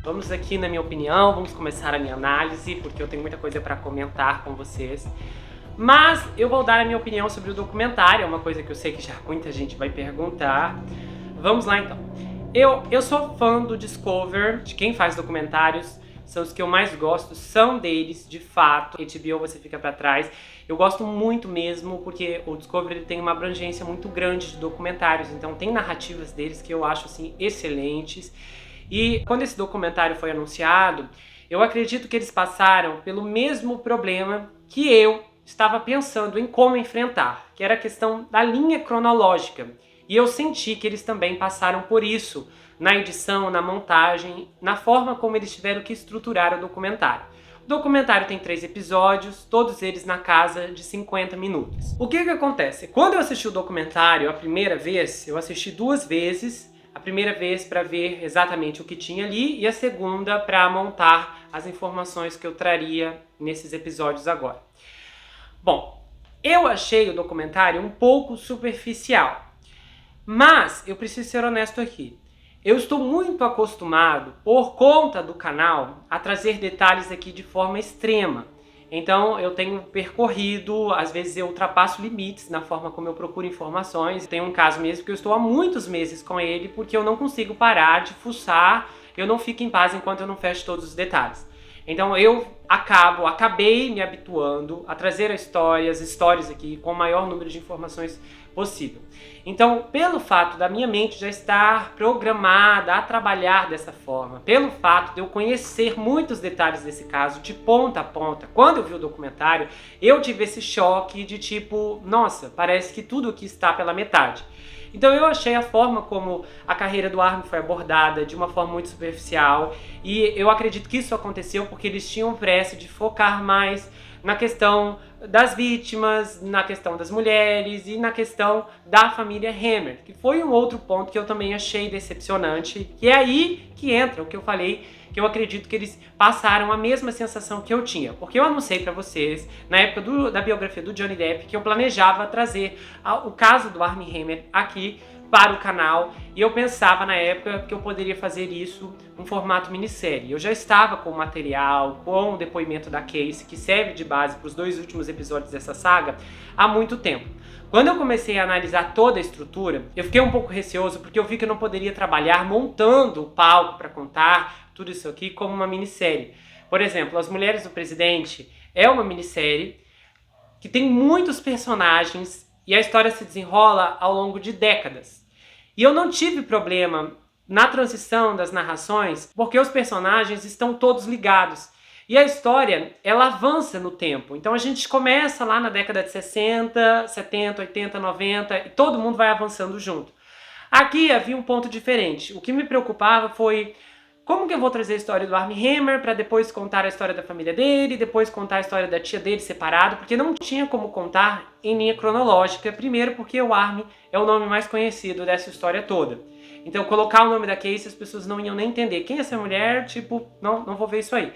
Vamos aqui na minha opinião, vamos começar a minha análise, porque eu tenho muita coisa para comentar com vocês. Mas eu vou dar a minha opinião sobre o documentário, é uma coisa que eu sei que já muita gente vai perguntar. Vamos lá então. Eu sou fã do Discover, de quem faz documentários, são os que eu mais gosto, são deles, de fato. HBO você fica pra trás. Eu gosto muito mesmo, porque o Discovery ele tem uma abrangência muito grande de documentários, então tem narrativas deles que eu acho assim excelentes. E quando esse documentário foi anunciado, eu acredito que eles passaram pelo mesmo problema que eu estava pensando em como enfrentar, que era a questão da linha cronológica. E eu senti que eles também passaram por isso na edição, na montagem, na forma como eles tiveram que estruturar o documentário. O documentário tem 3 episódios, todos eles na casa de 50 minutos. O que acontece? Quando eu assisti o documentário a primeira vez, eu assisti 2 vezes. A primeira vez para ver exatamente o que tinha ali e a segunda para montar as informações que eu traria nesses episódios agora. Bom, eu achei o documentário um pouco superficial, mas eu preciso ser honesto aqui. Eu estou muito acostumado, por conta do canal, a trazer detalhes aqui de forma extrema. Então eu tenho percorrido, às vezes eu ultrapasso limites na forma como eu procuro informações. Tem um caso mesmo que eu estou há muitos meses com ele porque eu não consigo parar de fuçar, eu não fico em paz enquanto eu não fecho todos os detalhes. Então eu acabei me habituando a trazer as histórias aqui com o maior número de informações possível. Então, pelo fato da minha mente já estar programada a trabalhar dessa forma, pelo fato de eu conhecer muitos detalhes desse caso de ponta a ponta, quando eu vi o documentário, eu tive esse choque de tipo, nossa, parece que tudo aqui está pela metade. Então eu achei a forma como a carreira do Armin foi abordada de uma forma muito superficial e eu acredito que isso aconteceu porque eles tinham pressa de focar mais na questão das vítimas, na questão das mulheres e na questão da família Hammer, que foi um outro ponto que eu também achei decepcionante, e é aí que entra o que eu falei, que eu acredito que eles passaram a mesma sensação que eu tinha, porque eu anunciei pra vocês, na época da biografia do Johnny Depp, que eu planejava trazer o caso do Armie Hammer aqui para o canal, e eu pensava na época que eu poderia fazer isso em formato minissérie. Eu já estava com o material, com o depoimento da Casey, que serve de base para os 2 últimos episódios dessa saga, há muito tempo. Quando eu comecei a analisar toda a estrutura, eu fiquei um pouco receoso, porque eu vi que eu não poderia trabalhar montando o palco para contar tudo isso aqui como uma minissérie. Por exemplo, As Mulheres do Presidente é uma minissérie que tem muitos personagens e a história se desenrola ao longo de décadas. E eu não tive problema na transição das narrações, porque os personagens estão todos ligados. E a história, ela avança no tempo. Então a gente começa lá na década de 60, 70, 80, 90 e todo mundo vai avançando junto. Aqui havia um ponto diferente. O que me preocupava foi como que eu vou trazer a história do Armie Hammer para depois contar a história da família dele, depois contar a história da tia dele separado, porque não tinha como contar em linha cronológica. Primeiro porque o Armie é o nome mais conhecido dessa história toda. Então colocar o nome da Casey, as pessoas não iam nem entender quem é essa mulher, tipo, não vou ver isso aí.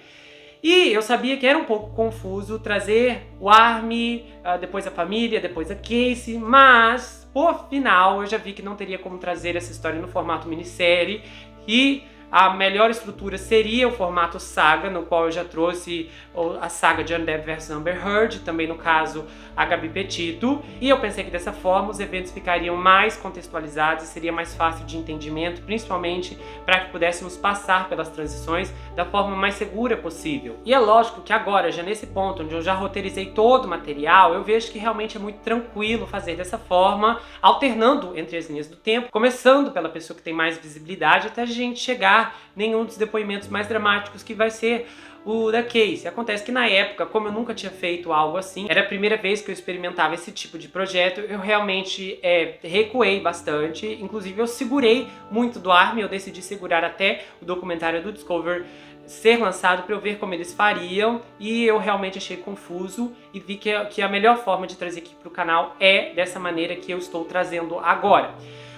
E eu sabia que era um pouco confuso trazer o Armie, depois a família, depois a Casey, mas por final eu já vi que não teria como trazer essa história no formato minissérie e a melhor estrutura seria o formato saga, no qual eu já trouxe a saga Johnny Depp vs Amber Heard, também no caso a Gabi Petito, e eu pensei que dessa forma os eventos ficariam mais contextualizados e seria mais fácil de entendimento, principalmente para que pudéssemos passar pelas transições da forma mais segura possível. E é lógico que agora, já nesse ponto onde eu já roteirizei todo o material, eu vejo que realmente é muito tranquilo fazer dessa forma, alternando entre as linhas do tempo, começando pela pessoa que tem mais visibilidade até a gente chegar nenhum dos depoimentos mais dramáticos, que vai ser o da Casey. Acontece que na época, como eu nunca tinha feito algo assim, era a primeira vez que eu experimentava esse tipo de projeto, eu realmente recuei bastante, inclusive eu segurei muito do Armie, eu decidi segurar até o documentário do Discover ser lançado para eu ver como eles fariam, e eu realmente achei confuso e vi que a melhor forma de trazer aqui para o canal é dessa maneira que eu estou trazendo agora.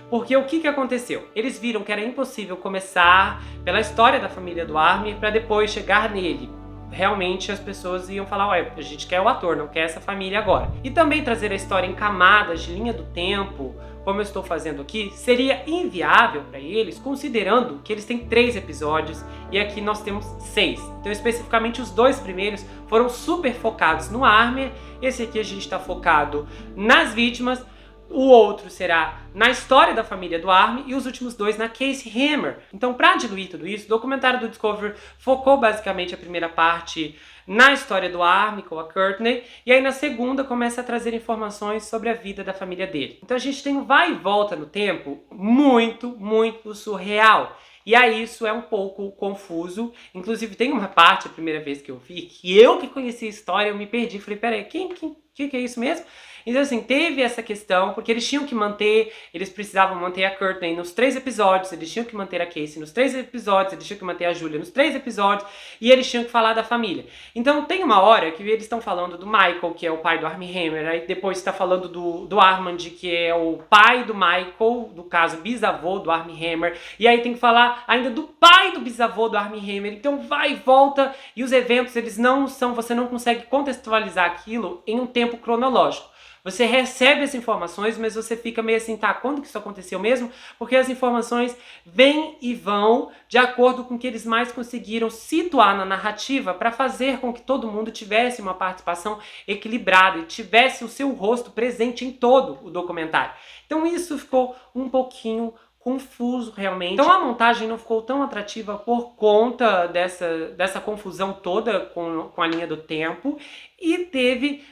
Porque o que aconteceu? Eles viram que era impossível começar pela história da família do Armie para depois chegar nele, realmente as pessoas iam falar, ué, a gente quer o ator, não quer essa família agora. E também trazer a história em camadas de linha do tempo, como eu estou fazendo aqui, seria inviável para eles, considerando que eles têm 3 episódios e aqui nós temos 6. Então, especificamente, os 2 primeiros foram super focados no Armor, esse aqui a gente está focado nas vítimas, o outro será na história da família do Armor e os últimos 2 na Casey Hammer. Então, para diluir tudo isso, o documentário do Discovery focou basicamente a primeira parte na história do Armor com a Courtney, e aí na segunda começa a trazer informações sobre a vida da família dele. Então a gente tem um vai e volta no tempo muito surreal. E aí isso é um pouco confuso. Inclusive tem uma parte, a primeira vez que eu vi, que eu que conheci a história, eu me perdi. Falei, peraí, que é isso mesmo? Então assim, teve essa questão, porque eles tinham que manter, eles precisavam manter a Courtney nos 3 episódios, eles tinham que manter a Casey nos 3 episódios, eles tinham que manter a Julia nos 3 episódios, e eles tinham que falar da família. Então tem uma hora que eles estão falando do Michael, que é o pai do Armie Hammer, aí depois está falando do Armand, que é o pai do Michael, no caso, bisavô do Armie Hammer, e aí tem que falar ainda do pai do bisavô do Armie Hammer. Então vai e volta, e os eventos, eles não são, você não consegue contextualizar aquilo em um tempo cronológico. Você recebe as informações, mas você fica meio assim, tá, quando que isso aconteceu mesmo? Porque as informações vêm e vão de acordo com o que eles mais conseguiram situar na narrativa para fazer com que todo mundo tivesse uma participação equilibrada e tivesse o seu rosto presente em todo o documentário. Então isso ficou um pouquinho confuso realmente. Então a montagem não ficou tão atrativa por conta dessa confusão toda com a linha do tempo, e teve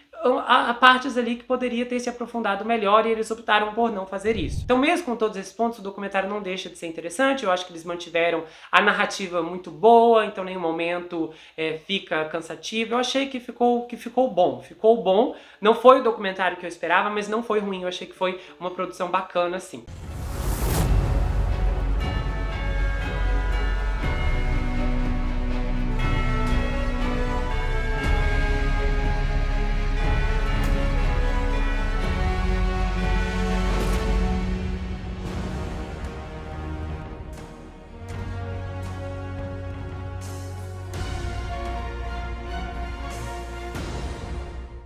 a partes ali que poderia ter se aprofundado melhor, e eles optaram por não fazer isso. Então mesmo com todos esses pontos, o documentário não deixa de ser interessante. Eu acho que eles mantiveram a narrativa muito boa, então em nenhum momento fica cansativo. Eu achei que ficou bom. Não foi o documentário que eu esperava, mas não foi ruim. Eu achei que foi uma produção bacana, sim.